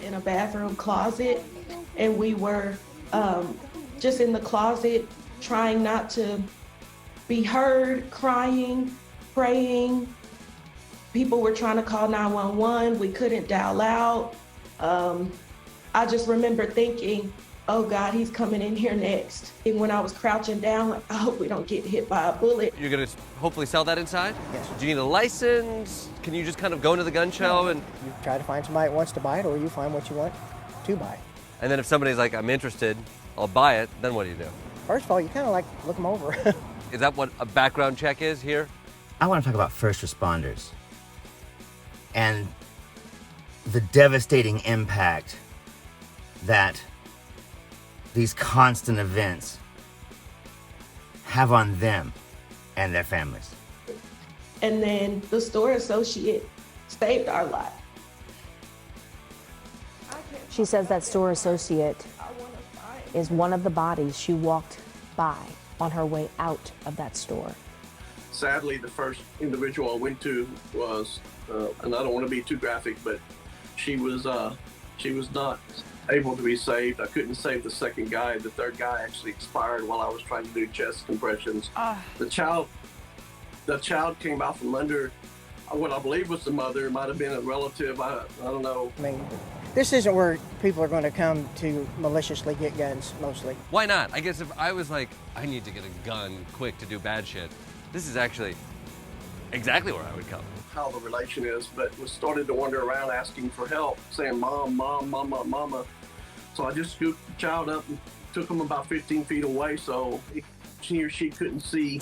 in a bathroom closet, and we were just in the closet trying not to be heard, crying, praying. People were trying to call 911. We couldn't dial out. I just remember thinking, oh God, he's coming in here next. And when I was crouching down, like, I hope we don't get hit by a bullet. You're gonna hopefully sell that inside? Yes. Do you need a license? Can you just kind of go into the gun show and... You try to find somebody that wants to buy it, or you find what you want to buy. And then if somebody's like, I'm interested, I'll buy it, then what do you do? First of all, you kind of like look them over. Is that what a background check is here? I want to talk about first responders and the devastating impact that these constant events have on them and their families. And then the store associate saved our life. She says that store associate is one of the bodies she walked by on her way out of that store. Sadly, the first individual I went to was, and I don't want to be too graphic, but she was not able to be saved. I couldn't save the second guy. The third guy actually expired while I was trying to do chest compressions. The child came out from under what I believe was the mother. It might have been a relative. I don't know. I mean, this isn't where people are going to come to maliciously get guns, mostly. Why not? I guess if I was like, I need to get a gun quick to do bad shit, this is actually exactly where I would come. How the relation is, but was started to wander around asking for help, saying, Mom, Mom, Mama, Mama. So I just scooped the child up and took him about 15 feet away so he or she couldn't see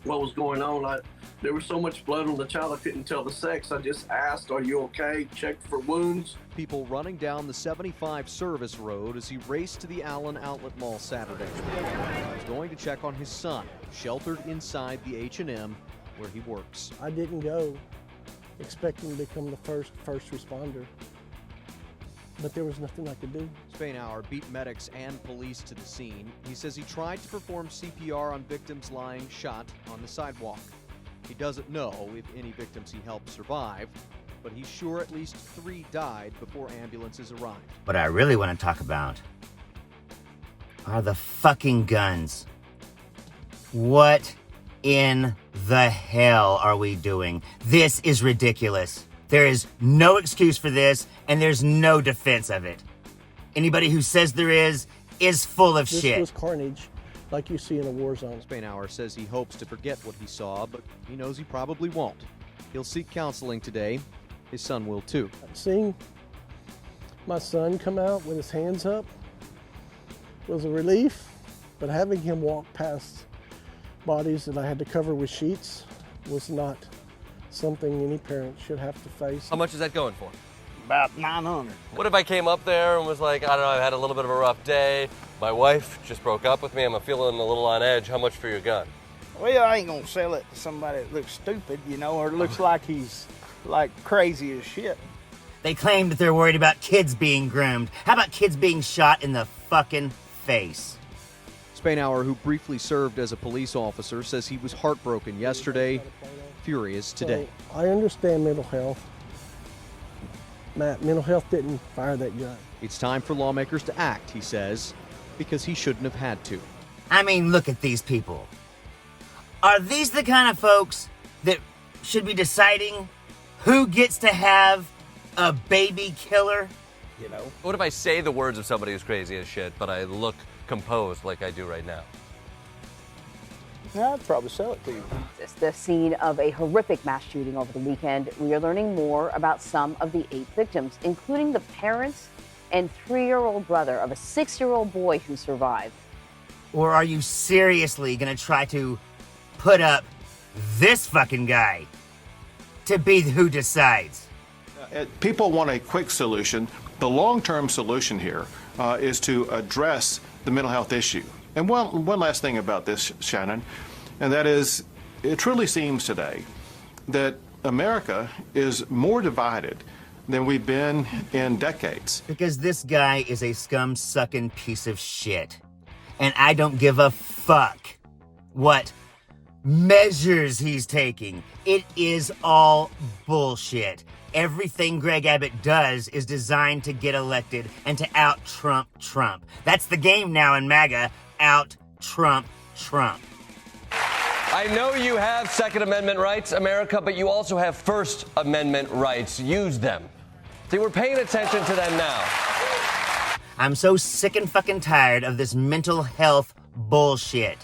what was going on. There was so much blood on the child, I couldn't tell the sex. I just asked, are you okay? Checked for wounds. People running down the 75 service road as he raced to the Allen Outlet Mall Saturday. He was going to check on his son, sheltered inside the H&M where he works. I didn't go expecting to become the first responder, but there was nothing I could do. Spainhour beat medics and police to the scene. He says he tried to perform CPR on victims lying shot on the sidewalk. He doesn't know if any victims he helped survived, but he's sure at least 3 died before ambulances arrived. What I really want to talk about are the fucking guns. What in the hell are we doing? This is ridiculous. There is no excuse for this, and there's no defense of it. Anybody who says there is full of shit. This was carnage like you see in a war zone. Spainhour says he hopes to forget what he saw, but he knows he probably won't. He'll seek counseling today. His son will too. Seeing my son come out with his hands up was a relief, but having him walk past bodies that I had to cover with sheets was not something any parent should have to face. How much is that going for? About 900. What if I came up there and was like, I don't know, I had a little bit of a rough day. My wife just broke up with me. I'm feeling a little on edge. How much for your gun? Well, I ain't gonna sell it to somebody that looks stupid, you know, or looks like he's like crazy as shit. They claim that they're worried about kids being groomed. How about kids being shot in the fucking face? Spainhour, who briefly served as a police officer, says he was heartbroken yesterday, furious today. So I understand mental health. Matt, mental health didn't fire that gun. It's time for lawmakers to act, he says, because he shouldn't have had to. I mean, look at these people. Are these the kind of folks that should be deciding who gets to have a baby killer? You know? What if I say the words of somebody who's crazy as shit, but I look composed like I do right now? Yeah, I'd probably sell it to you. It's the scene of a horrific mass shooting over the weekend. We are learning more about some of the 8 victims, including the parents and 3-year-old brother of a 6-year-old boy who survived. Or are you seriously gonna try to put up this fucking guy to be who decides? People want a quick solution. The long-term solution here is to address the mental health issue. And one last thing about this, Shannon, and that is, it truly seems today that America is more divided than we've been in decades. Because this guy is a scum-sucking piece of shit. And I don't give a fuck what measures he's taking. It is all bullshit. Everything Greg Abbott does is designed to get elected and to out-Trump Trump. That's the game now in MAGA, out-Trump Trump. I know you have Second Amendment rights, America, but you also have First Amendment rights. Use them. See, we're paying attention to them now. I'm so sick and fucking tired of this mental health bullshit.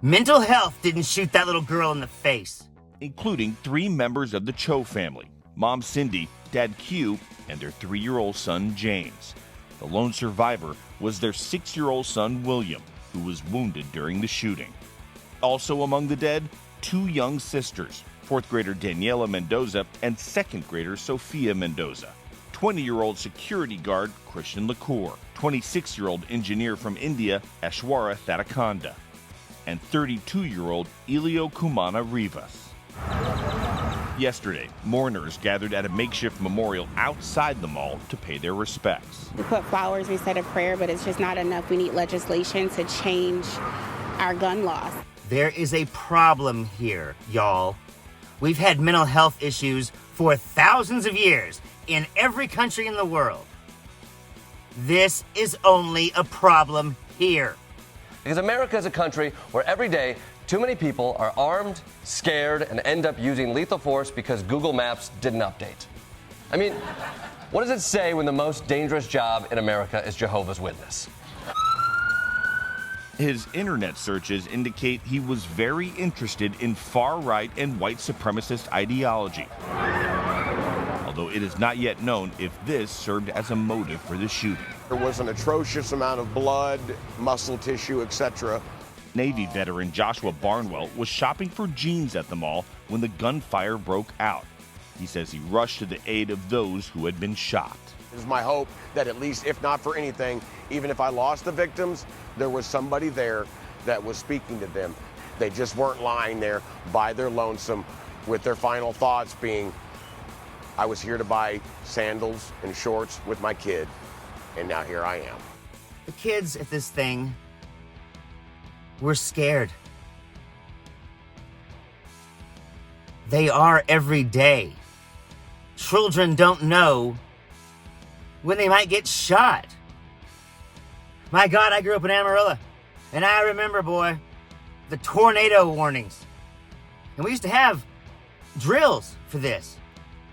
Mental health didn't shoot that little girl in the face. Including 3 members of the Cho family, Mom Cindy, Dad Q, and their 3-year-old son James. The lone survivor was their 6-year-old son William, who was wounded during the shooting. Also among the dead, 2 young sisters, 4th grader Daniela Mendoza and 2nd grader Sofia Mendoza. 20-year-old security guard Christian Lacour, 26-year-old engineer from India Ashwara Thatakonda, and 32-year-old Elio Kumana Rivas. Yesterday, mourners gathered at a makeshift memorial outside the mall to pay their respects. We put flowers, we said a prayer, but it's just not enough. We need legislation to change our gun laws. There is a problem here, y'all. We've had mental health issues for thousands of years in every country in the world. This is only a problem here. Because America is a country where every day too many people are armed, scared, and end up using lethal force because Google Maps didn't update. I mean, what does it say when the most dangerous job in America is Jehovah's Witness? His internet searches indicate he was very interested in far-right and white supremacist ideology. Although it is not yet known if this served as a motive for the shooting. There was an atrocious amount of blood, muscle tissue, etc. Navy veteran Joshua Barnwell was shopping for jeans at the mall when the gunfire broke out. He says he rushed to the aid of those who had been shot. It is my hope that at least, if not for anything, even if I lost the victims, there was somebody there that was speaking to them. They just weren't lying there by their lonesome with their final thoughts being, I was here to buy sandals and shorts with my kid, and now here I am. The kids at this thing were scared. They are every day. Children don't know when they might get shot. My God, I grew up in Amarillo, and I remember, boy, the tornado warnings. And we used to have drills for this.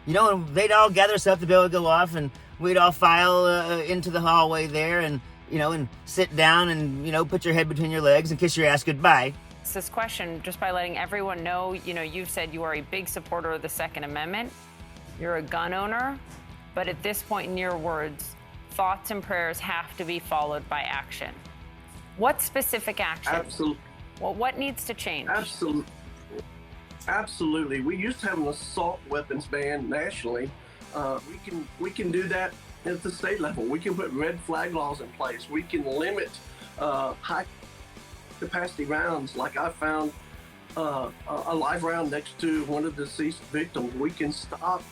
You know, and they'd all gather us up to be able to go off, and we'd all file into the hallway there and, you know, and sit down and, you know, put your head between your legs and kiss your ass goodbye. This question, just by letting everyone know, you know, you've said you are a big supporter of the Second Amendment. You're a gun owner. But at this point in your words, thoughts and prayers have to be followed by action. What specific action? Absolutely. Well, what needs to change? Absolutely. Absolutely. We used to have an assault weapons ban nationally. We can do that at the state level. We can put red flag laws in place. We can limit high capacity rounds. Like I found a live round next to one of the deceased victims. We can stop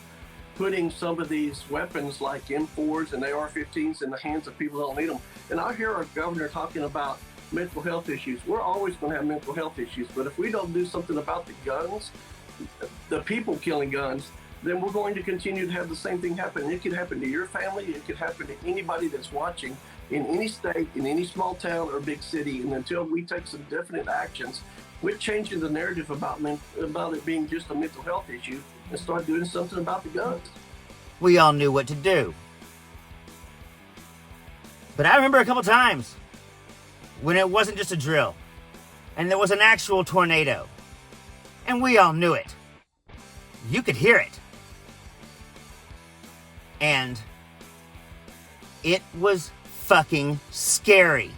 putting some of these weapons like M4s and AR-15s in the hands of people who don't need them. And I hear our governor talking about mental health issues. We're always going to have mental health issues, but if we don't do something about the guns, the people killing guns, then we're going to continue to have the same thing happen. It could happen to your family. It could happen to anybody that's watching in any state, in any small town or big city. And until we take some definite actions, we're changing the narrative about it being just a mental health issue and start doing something about the guns. We all knew what to do. But I remember a couple times when it wasn't just a drill and there was an actual tornado. And we all knew it. You could hear it. And it was fucking scary.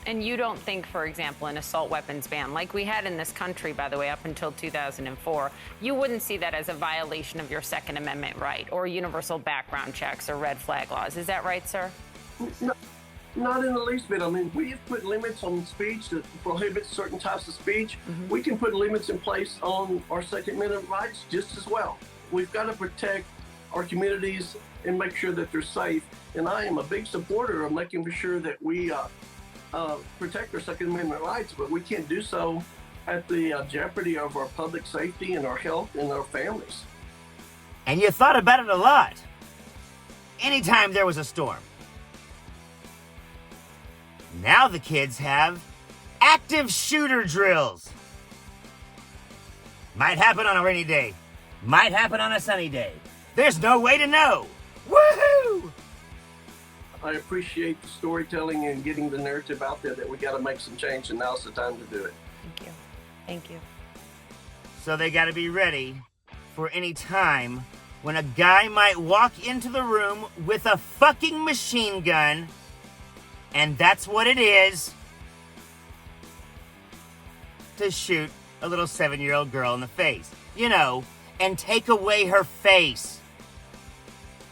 And you don't think, for example, an assault weapons ban, like we had in this country, by the way, up until 2004, you wouldn't see that as a violation of your Second Amendment right or universal background checks or red flag laws. Is that right, sir? No, not in the least bit. I mean, we've put limits on speech that prohibits certain types of speech. Mm-hmm. We can put limits in place on our Second Amendment rights just as well. We've got to protect our communities and make sure that they're safe. And I am a big supporter of making sure that we protect our Second Amendment rights, but we can't do so at the jeopardy of our public safety and our health and our families. And you thought about it a lot. Anytime there was a storm. Now the kids have active shooter drills. Might happen on a rainy day. Might happen on a sunny day. There's no way to know. Woohoo! I appreciate the storytelling and getting the narrative out there that we got to make some change, and now's the time to do it. Thank you. Thank you. So they got to be ready for any time when a guy might walk into the room with a fucking machine gun, and that's what it is, to shoot a little 7-year-old girl in the face. You know, and take away her face.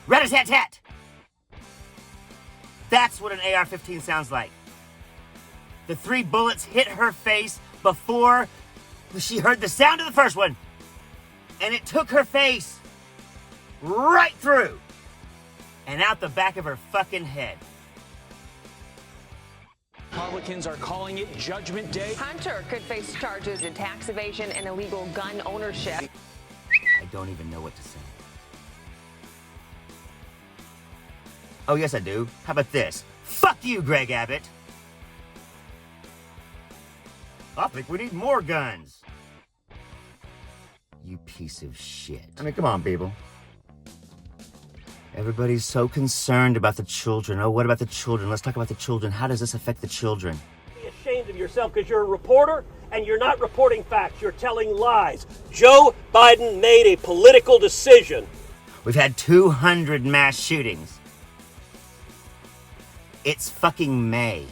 Rat-a-tat-tat! That's what an AR-15 sounds like. The 3 bullets hit her face before she heard the sound of the first one. And it took her face right through and out the back of her fucking head. Republicans are calling it Judgment Day. Hunter could face charges in tax evasion and illegal gun ownership. I don't even know what to say. Oh, yes, I do. How about this? Fuck you, Greg Abbott. I think we need more guns. You piece of shit. I mean, come on, people. Everybody's so concerned about the children. Oh, what about the children? Let's talk about the children. How does this affect the children? Be ashamed of yourself because you're a reporter and you're not reporting facts. You're telling lies. Joe Biden made a political decision. We've had 200 mass shootings. It's fucking May.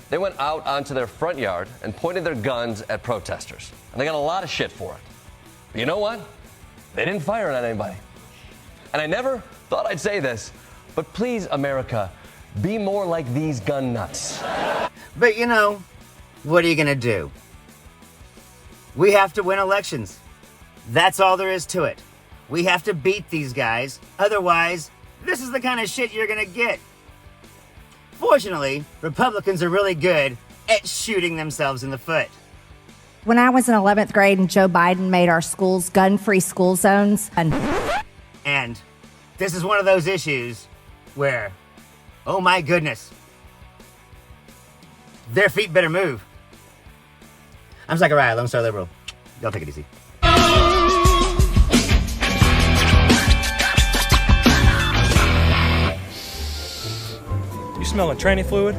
They went out onto their front yard and pointed their guns at protesters. And they got a lot of shit for it. But you know what? They didn't fire at anybody. And I never thought I'd say this, but please, America, be more like these gun nuts. But you know, what are you gonna do? We have to win elections. That's all there is to it. We have to beat these guys. Otherwise, this is the kind of shit you're gonna get. Fortunately, Republicans are really good at shooting themselves in the foot. When I was in 11th grade and Joe Biden made our schools gun-free school zones. And this is one of those issues where, oh my goodness, their feet better move. I'm Zachariah, Lone Star Liberal. Y'all take it easy. You smelling tranny fluid?